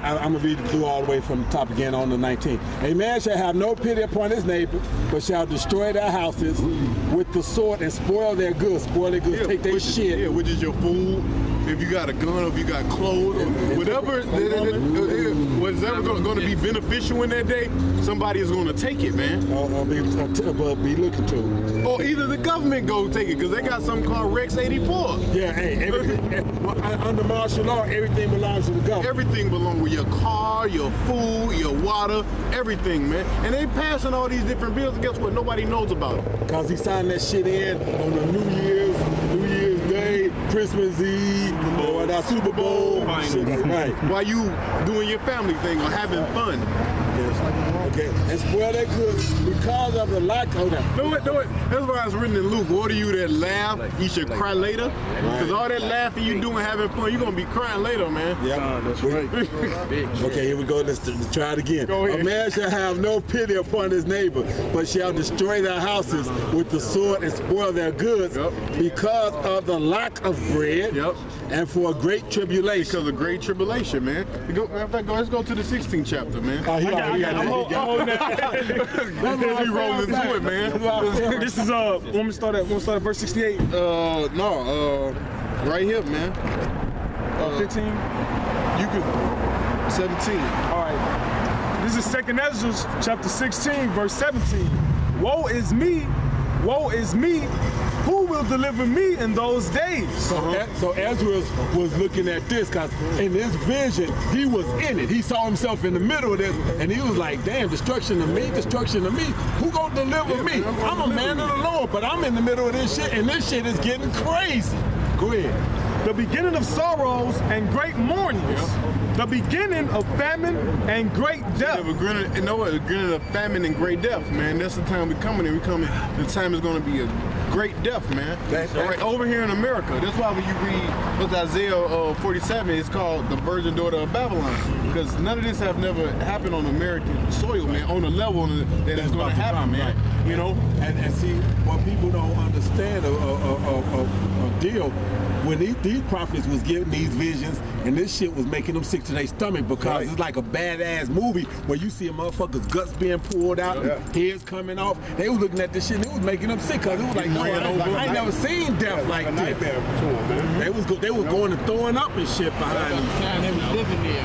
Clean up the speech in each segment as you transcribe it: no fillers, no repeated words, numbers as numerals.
I'm going to read through all the way from the top again on the 19th. A man shall have no pity upon his neighbor, but shall destroy their houses with the sword and spoil their goods. Spoil their goods, take their shit. Yeah, which is your food. If you got a gun, or if you got clothes, or whatever, what's ever going to be beneficial in that day, somebody is going to take it, man. Or be looking to it. Or either the government go take it, because they got something called Rex 84. Yeah, hey, everything, under martial law, everything belongs to the government. Everything belongs with your car, your food, your water, everything, man. And they passing all these different bills, and guess what? Nobody knows about it. Because he signed that shit in on the New Year's Day, Christmas Eve, or that Super Bowl. Shit, right. While you doing your family thing or having fun. Okay, and spoil that goods because of the lack of that. Do it. That's why it's written in Luke. What are you that laugh? You should cry later. Because all that laughing you doing, having fun, you're going to be crying later, man. Yeah, that's right. Okay, here we go. Let's try it again. Go ahead. A man shall have no pity upon his neighbor, but shall destroy their houses with the sword and spoil their goods because of the lack of bread and for a great tribulation. Because of great tribulation, man. Let's go to the 16th chapter, man. Let's roll into it, man. This is want me to start at verse 68? Right here, man. 15. You could 17. All right. This is 2nd Ezra chapter 16, verse 17. Woe is me, who will deliver me in those days? So Ezra was looking at this because in this vision, he was in it. He saw himself in the middle of this, and he was like, damn, destruction to me. Who gonna deliver me? I'm a man of the Lord, but I'm in the middle of this shit, and this shit is getting crazy. Go ahead. The beginning of sorrows and great mournings. The beginning of famine and great death. The beginning of famine and great death, man. That's the time we're coming in. The time is going to be a great death, man. All right, over here in America. That's why when you read Isaiah 47, it's called the virgin daughter of Babylon. Because none of this have never happened on American soil, man, on the level that it's going to happen, man. You know? And see, what people don't understand a deal, when these prophets was getting these visions, and this shit was making them sick to their stomach because it's like a badass movie where you see a motherfucker's guts being pulled out, heads coming off. They was looking at this shit and it was making them sick because it was like, no, I ain't never seen death like this. They was going and throwing up and shit behind them. They was living there.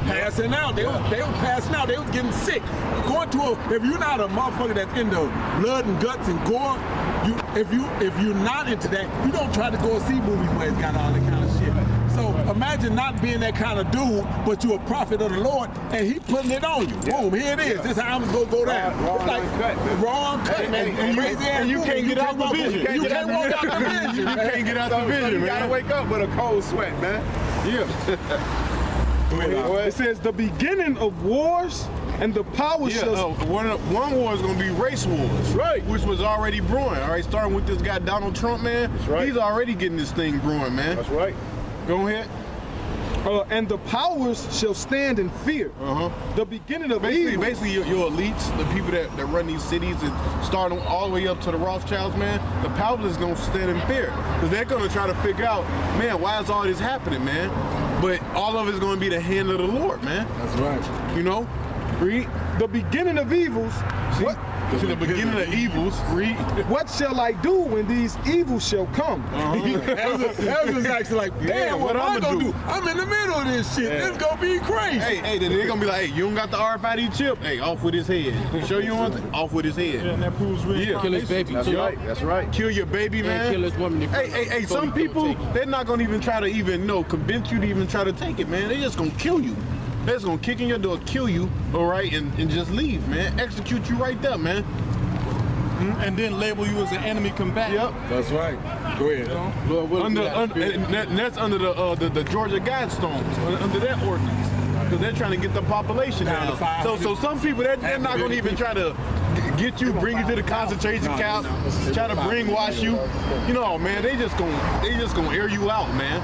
Passing out. They was passing out. They was getting sick. If you're not a motherfucker that's into blood and guts and gore, if you're not into that, you don't try to go and see movies where it's got all that kind of shit. So imagine not being that kind of dude, but you're a prophet of the Lord, and he putting it on you. Boom, here it is. This is how I'm gonna go down. It's like wrong cut, and crazy ass. And you can't get out the vision. You can't walk out the vision. You can't get out the vision, man. You gotta wake up with a cold sweat, man. It says the beginning of wars and the power shall... One war is going to be race wars, which was already brewing. All right, starting with this guy Donald Trump, man. He's already getting this thing brewing, man. That's right. Go ahead. And the powers shall stand in fear. The beginning of evil. Basically, your elites, the people that run these cities, and starting all the way up to the Rothschilds, man, the powers is going to stand in fear. Because they're going to try to figure out, man, why is all this happening, man? But all of it's going to be the hand of the Lord, man. That's right. You know? Read. The beginning of evils. To the beginning of evils. Read. What shall I do when these evils shall come? Ezra's actually like, damn, what am I gonna do? I'm in the middle of this shit. This gonna be crazy. Hey, they're gonna be like, hey, you don't got the RFID chip? Hey, off with his head. Show you one thing? Off with his head. And that proves real. Kill his baby. That's right. Kill your baby, man. Kill his woman. Hey, some people, they're not gonna even try to convince you to even try to take it, man. They're just gonna kill you. They're just gonna kick in your door, kill you, all right, and just leave, man. Execute you right there, man. And then label you as an enemy combatant. Yep. That's right. Go ahead. And that's under the Georgia Guidestones, under that ordinance. Because they're trying to get the population down. So some people, they're not going to even try to get you, bring you to the concentration camp, try to brainwash you. You know, man, they just gonna air you out, man.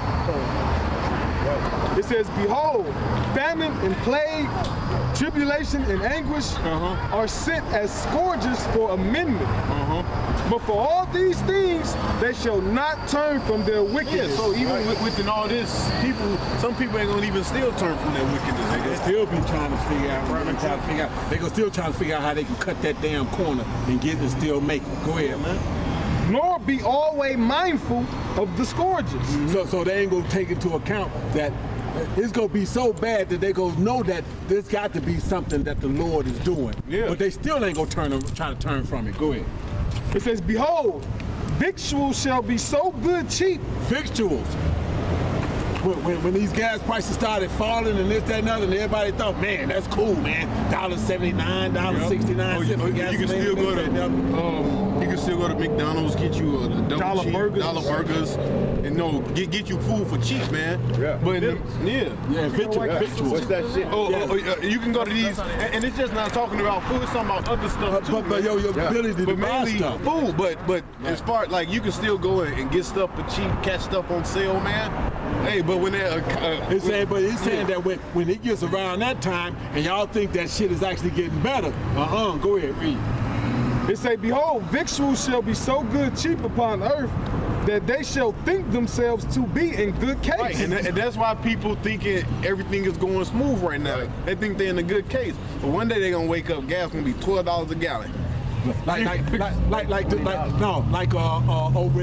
It says, behold, famine and plague, tribulation and anguish are sent as scourges for amendment. But for all these things, they shall not turn from their wickedness. Yeah, so even within all this, some people ain't gonna even still turn from their wickedness. They gonna still be trying to figure out. They gonna still trying to figure out how they can cut that damn corner and get and still make it. Go ahead, man. Nor be always mindful of the scourges. So they ain't gonna take into account that it's gonna be so bad that they gonna know that there's got to be something that the Lord is doing. Yeah. But they still ain't gonna try to turn from it. Go ahead. It says, behold, victuals shall be so good cheap. Victuals. When these gas prices started falling and this, that, and other, and everybody thought, man, that's cool, man. $1.79, $1.69. You can still go to you can still go to McDonald's, get you a double cheap, dollar burgers, and get you food for cheap, man. Yeah. But Victuals. What's that shit? You can go to these, and it's just not talking about food. It's talking about other stuff too. But your ability to But buy mainly stuff. food. But as far like you can still go and get stuff for cheap, catch stuff on sale, man. Hey, but when that He's saying that when it gets around that time and y'all think that shit is actually getting better, go ahead, read. It say, behold, victuals shall be so good cheap upon earth that they shall think themselves to be in good case. Right, and that's why people thinking everything is going smooth right now. Right. They think they're in a good case, but one day they're gonna wake up, gas gonna be $12 a gallon. Over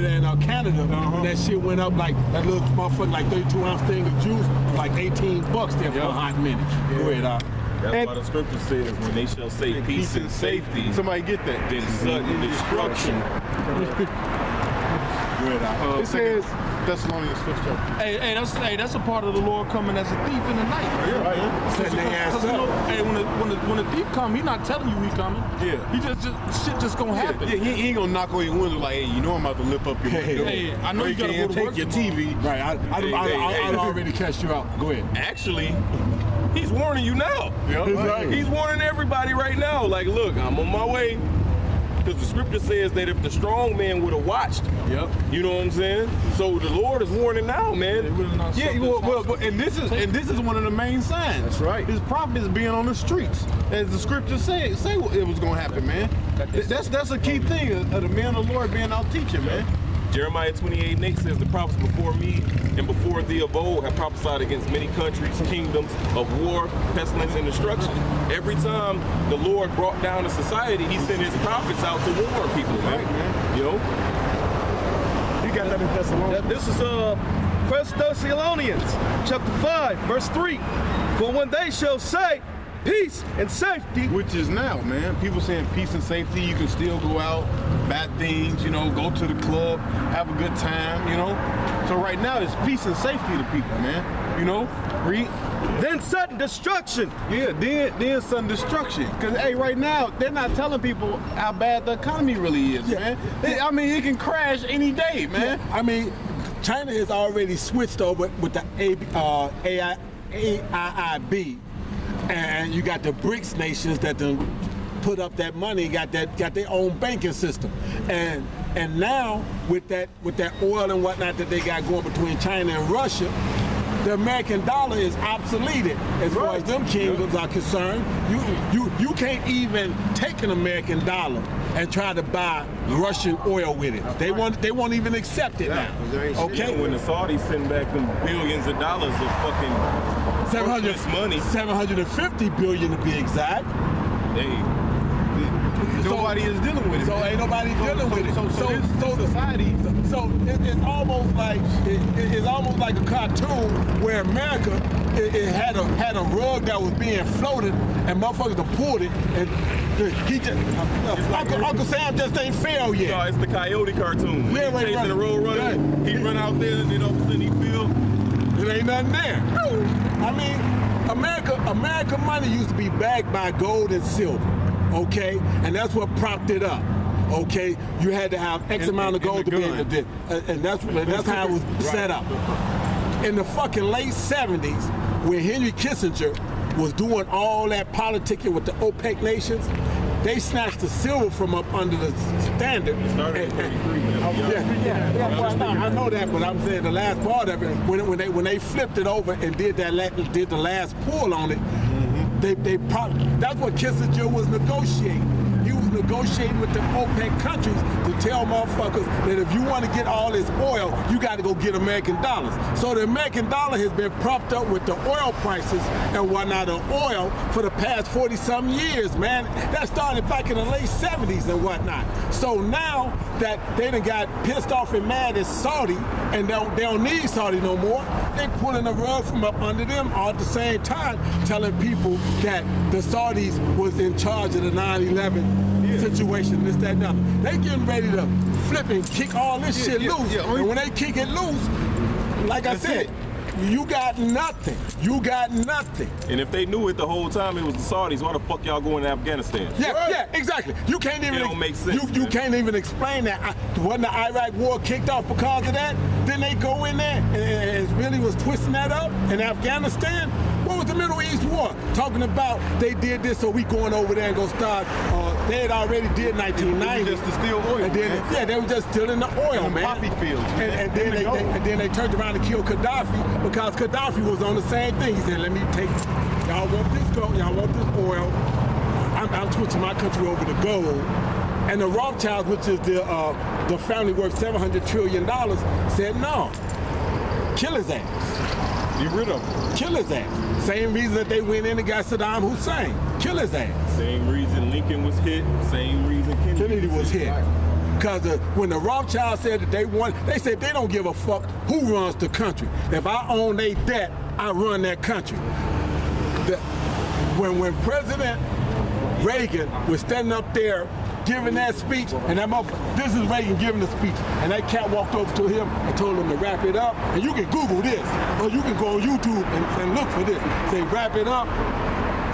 there in Canada, when that shit went up, like that little motherfucker, like 32-ounce thing of juice, was like $18 there for a hot minute. Go ahead, That's why the scripture says, when they shall say peace and safety, Somebody get that. then sudden destruction. It says, Thessalonians 5th chapter. Hey, that's a part of the Lord coming as a thief in the night. Yeah. Setting their ass up. Hey, when the thief come, he not telling you he coming. Yeah. He just shit just gonna happen. Yeah, he ain't gonna knock on your window like, hey, you know I'm about to lift up your window. Hey, I know Or you gotta can't go to take work your tomorrow. TV. Right, I'd already catch you out. Go ahead. Actually, he's warning you now. Yeah. Right. He's warning everybody right now. Like, look, I'm on my way. Because the scripture says that if the strong man would have watched, you know what I'm saying? So the Lord is warning now, man. Yeah, well, and this is one of the main signs. That's right. His prophets being on the streets, as the scripture say it was gonna happen, man. That's a key thing of the man of the Lord being out teaching, man. Jeremiah 28:8 says, the prophets before me and before thee of old have prophesied against many countries, kingdoms of war, pestilence, and destruction. Every time the Lord brought down a society, he sent his prophets out to warn people, man. Right, man. You know? you got that in Thessalonians. This is 1 Thessalonians chapter 5, verse 3. For when they shall say peace and safety, Which is now, man. People saying peace and safety. You can still go out, bad things, go to the club, have a good time, So right now it's peace and safety to people, man. Read. then sudden destruction. Yeah, then sudden destruction. Cause hey, right now they're not telling people how bad the economy really is, man. It can crash any day, man. I mean, China has already switched over with the AIIB, and you got the BRICS nations that done put up that money, got their own banking system, and now with that oil and whatnot that they got going between China and Russia, the American dollar is obsoleted as far as them kingdoms are concerned. You can't even take an American dollar and try to buy Russian oil with it. They won't even accept it now. Okay. When the Saudis send back them billions of dollars of fucking worthless money, 750 billion to be exact. hey, Nobody is dealing with it. So ain't nobody dealing with it. So So society. So it's almost like a cartoon where America it had a rug that was being floated and motherfuckers have pulled it and he just Uncle Sam just ain't failed yet. no, it's the Coyote cartoon. When Yeah, he right, chasing right. the road runner, Right. he run out there and then all of a sudden he feel. It ain't nothing there. I mean, America money used to be backed by gold and silver, okay? And that's what propped it up, okay? You had to have X amount of and gold the to be able to do, and that's how it was set up. In the fucking late 70s, when Henry Kissinger was doing all that politicking with the OPEC nations, they snatched the silver from up under the standard. It started in 33, man. Yeah, well, I know that, but I'm saying the last part of it, when they flipped it over and did the last pull on it, that's what Kissinger was negotiating. He was negotiating with the OPEC countries to tell motherfuckers that if you want to get all this oil, you got to go get American dollars. So the American dollar has been propped up with the oil prices and whatnot of oil for the past 40-something years, man. That started back in the late 70s and whatnot. So now that they done got pissed off and mad at Saudi and they don't need Saudi no more, they pulling the rug from up under them all at the same time, telling people that the Saudis was in charge of the 9/11 situation, this, that, and that. They getting ready to flip and kick all this shit loose. And when they kick it loose, like I said, you got nothing. You got nothing. And if they knew it the whole time it was the Saudis, why the fuck y'all going to Afghanistan? Yeah, exactly. You can't even. It don't make sense. You can't even explain that. Wasn't the Iraq war kicked off because of that? Didn't they go in there and really was twisting that up in Afghanistan? What was the Middle East war? Talking about they did this, so we going over there and go start. They had already did 1990. Just to steal oil. And then, they were just stealing the oil, man. Poppy fields. And then they turned around and killed Gaddafi because Gaddafi was on the same thing. He said, "Let me take y'all want this gold, y'all want this oil. I'm switching my country over to gold." And the Rothschilds, which is the family worth $700 trillion, said no, kill his ass. Get rid of him. Kill his ass. Same reason that they went in and got Saddam Hussein. Kill his ass. Same reason Lincoln was hit. Same reason Kennedy was hit. Because when the Rothschilds said that they won, they said they don't give a fuck who runs the country. If I own their debt, I run that country. When President Reagan was standing up there giving that speech, and this is Reagan giving the speech, and that cat walked over to him and told him to wrap it up. And you can Google this, or you can go on YouTube and look for this. Say, wrap it up.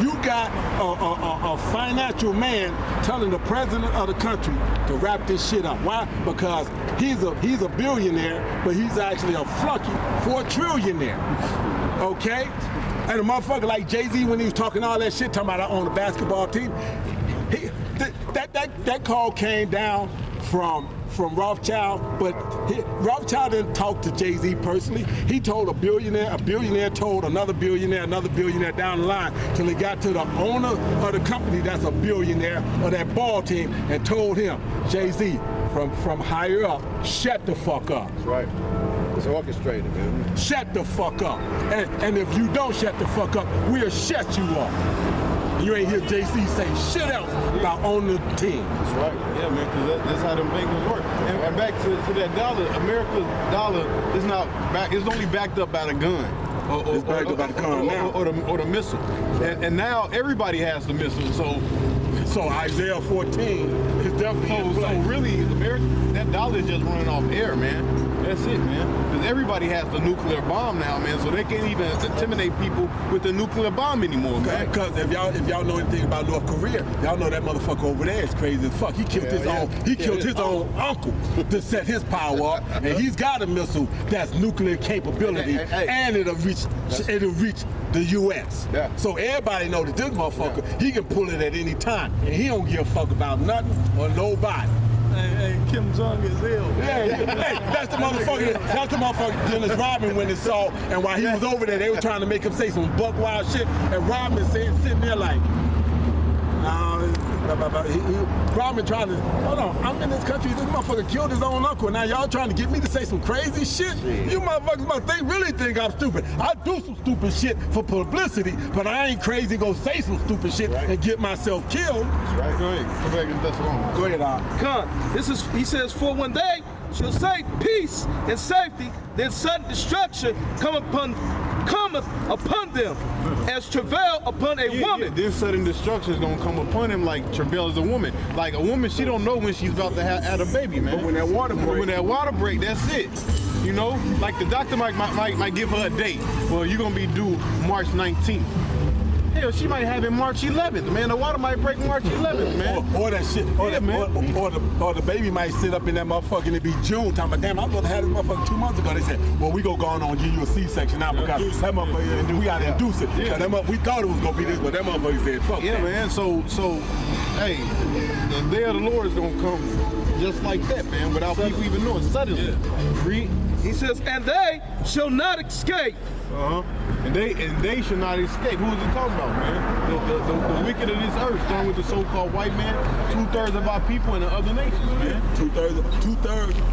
You got a financial man telling the president of the country to wrap this shit up. Why? Because he's a billionaire, but he's actually a flunky for a trillionaire. Okay? And a motherfucker like Jay-Z, when he was talking all that shit, talking about I own a basketball team, that call came down from Rothschild, but Rothschild didn't talk to Jay-Z personally. He told a billionaire told another billionaire down the line till he got to the owner of the company that's a billionaire of that ball team and told him, Jay-Z, from higher up, shut the fuck up. That's right. It's orchestrated, man. Shut the fuck up. And if you don't shut the fuck up, we'll shut you up. You ain't hear JC say shit else about owning the team. That's right. Yeah, man, because that's how them bankers work. And back to that dollar, America's dollar is not back. It's only backed up by the gun. It's backed up by the gun now. Or the missile. And now everybody has the missile. So Isaiah 14 is definitely so really, America, that dollar is just running off air, man. That's it, man. Because everybody has the nuclear bomb now, man. So they can't even intimidate people with the nuclear bomb anymore, man. Because if y'all know anything about North Korea, y'all know that motherfucker over there is crazy as fuck. He killed his own uncle to set his power up, and he's got a missile that's nuclear capability, and it'll reach the U.S. Yeah. So everybody know that this motherfucker, he can pull it at any time, and he don't give a fuck about nothing or nobody. Hey, Kim Jong is ill. Hey, that's the motherfucker Dennis Rodman when it saw, and while he was over there, they were trying to make him say some buck wild shit, and Rodman sitting there like, Rodman trying to, hold on, I'm in this country, this motherfucker killed his own uncle, now y'all trying to get me to say some crazy shit? You motherfuckers they really think I'm stupid. I do some stupid shit for publicity, but I ain't crazy go say some stupid shit and get myself killed. That's right. Go ahead. Go back and that's wrong. Go ahead, Con, he says, for one day shall say peace and safety, then sudden destruction cometh upon them as travail upon a woman. Then sudden destruction is gonna come upon him like travail is a woman. Like a woman, she don't know when she's about to have a baby, man. But when that water break, that's it. You know, like the doctor might give her a date. Well, you're gonna be due March 19th. Hell, she might have it March 11th, man. The water might break March 11th, man. Or that shit, or, Yeah, that, man. or the baby might sit up in that motherfucker and it be June. Talking about, damn, I was supposed to have this motherfucker 2 months ago. They said, well, we gonna go on and give you a C-section now because that motherfucker, and we gotta induce it. Yeah. So we thought it was gonna be this, but that motherfucker said, fuck Yeah, that. man. So, hey, the day of the Lord is gonna come just like that, man, without people even knowing. Suddenly, read. He says, and they shall not escape. And they should not escape. Who is he talking about, man? The wicked of this earth, starting with the so-called white man, 2/3 of our people in the other nations, man. Two-thirds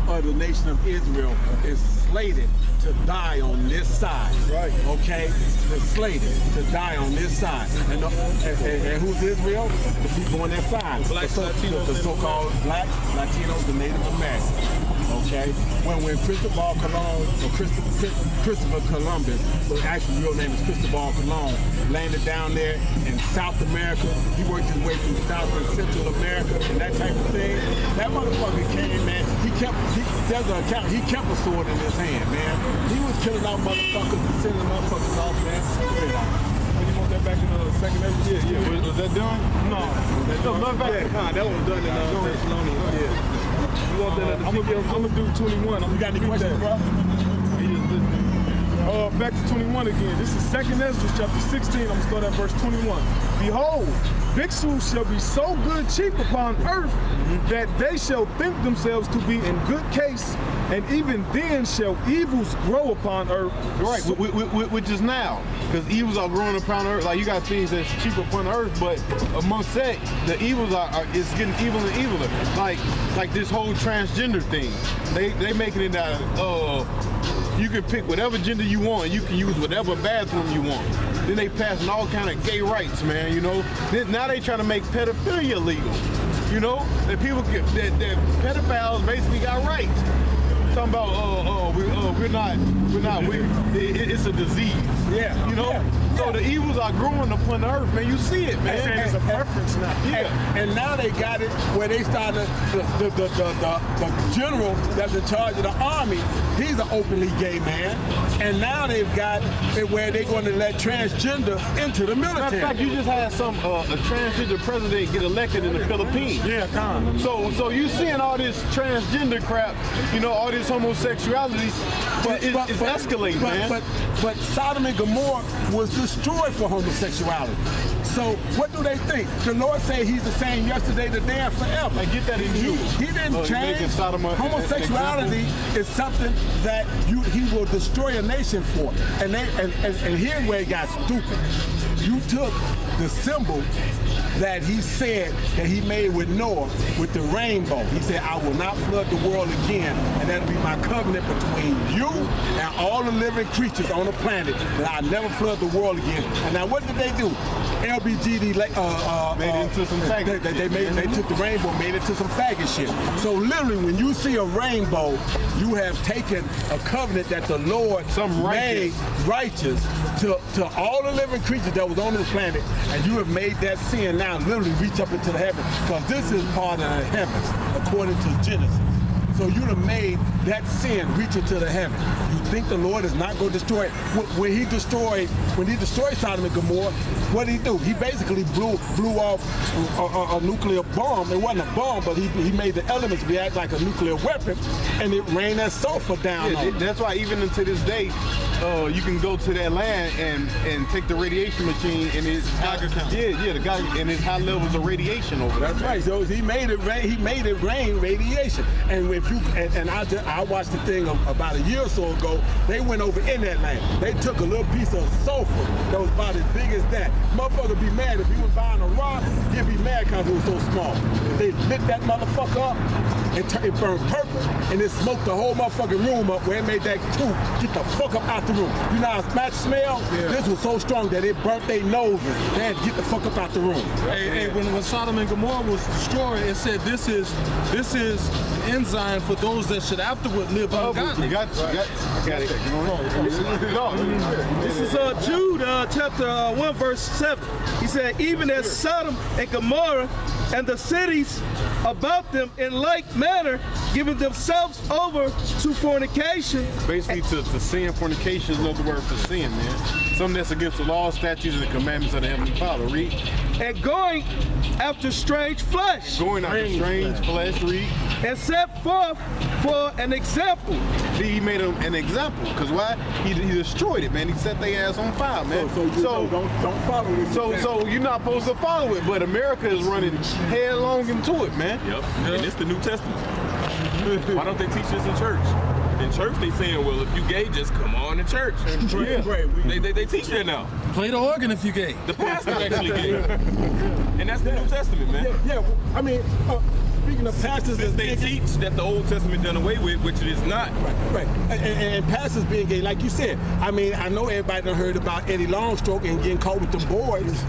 of the nation of Israel is slated to die on this side. Right. Okay? They're slated to die on this side. And who's Israel? The people on that side. Blacks, Latinos, the so-called blacks, Latinos, the Native Americans. Okay? When Cristobal Colon, or Christopher Columbus, but actually real name is Cristobal Colon, landed down there in South America. He worked his way through South and Central America and that type of thing. That motherfucker came, man. He kept a sword in his hand, man. He was killing out motherfuckers and sending motherfuckers off, man. You want that back in the second episode? Yeah. Was that done? No. Matter of fact, Nah, that was done in Thessalonians. Yeah. You want that at the I'm gonna do 21. You got any questions, bro? Back to 21 again. This is 2nd Ezra chapter 16. I'm gonna start at verse 21. Behold, victuals shall be so good cheap upon earth that they shall think themselves to be in good case, and even then shall evils grow upon earth. right, which is now, because evils are growing upon earth. Like you got things that's cheap upon earth, but amongst that, the evils it's getting eviler and eviler. Like this whole transgender thing. They making it that you can pick whatever gender you want, and you can use whatever bathroom you want. Then they passing all kind of gay rights, man. You know. Now they trying to make pedophilia legal. You know, that people get that pedophiles basically got rights. Talking about it's a disease. Yeah. You know. Yeah. So the evils are growing upon the earth, man. You see it, man. And it's a preference now. Yeah. And now they got it where they started the general that's in charge of the army. He's an openly gay man, and now they've got it where they're going to let transgender into the military. Matter of fact, you just had a transgender president get elected in the Philippines. Yeah, Tom. So you seeing all this transgender crap, you know, all this homosexuality, it's escalating, man. But Sodom and Gomorrah was destroyed for homosexuality. So what do they think? The Lord say he's the same yesterday, today, and forever. I get that in you. He didn't change. making Sodom an Homosexuality is something that he will destroy a nation for. And here's where it got stupid. You took the symbol that he said that he made with Noah with the rainbow. He said, I will not flood the world again, and that'll be my covenant between you and all the living creatures on the planet, that I'll never flood the world again. And now what did they do? LBGD made it into some faggot they took the rainbow, made it to some faggot shit. So literally, when you see a rainbow, you have taken a covenant that the Lord made righteous to all the living creatures that was on this planet, and you have made that sin now literally reach up into the heavens, because this is part of the heavens according to Genesis. So you'd have made that sin reach into the heaven. You think the Lord is not going to destroy it? When he destroyed Sodom and Gomorrah, what did he do? He basically blew off a nuclear bomb. It wasn't a bomb, but he made the elements react like a nuclear weapon, and it rained that sulfur down on them. That's why even until this day, you can go to that land and take the radiation machine, and it's and it's high levels of radiation over there. That's right. So he made it rain. He made it rain radiation. And if you I watched the thing about a year or so ago. They went over in that land. They took a little piece of sulfur that was about as big as that. Motherfucker be mad if he was buying a rock. He'd be mad because it was so small. If they lit that motherfucker up, it burned purple, and it smoked the whole motherfucking room up where it made that tooth get the fuck up out the room. You know how match smell? Yeah. This was so strong that it burnt their noses. They had to get the fuck up out the room. Hey, when Sodom and Gomorrah was destroyed, it said this is the enzyme for those that should afterward live ungodly. You got it. This is Jude chapter 1 verse 7. He said, even as Sodom and Gomorrah and the cities about them in like manner, giving themselves over to fornication. Basically to sin. Fornication is another word for sin, man. something that's against the law, statutes, and the commandments of the Heavenly Father. Read. And going after strange flesh, Going after strange flesh, read. and set forth for an example. See, he made an example. Because why? He destroyed it, man. He set their ass on fire, man. So don't follow it. So you're not supposed to follow it, but America is running headlong into it, man. Yep. And it's the New Testament. Why don't they teach this in church? In church, they saying, well, if you gay, just come on to church. They teach that now. Play the organ if you gay. The pastor actually gay. And that's the New Testament, man. Yeah. I mean, speaking of pastors, Since they teach that the Old Testament done away with, which it is not. Right. And pastors being gay, like you said. I mean, I know everybody done heard about Eddie Longstroke and getting caught with the boys.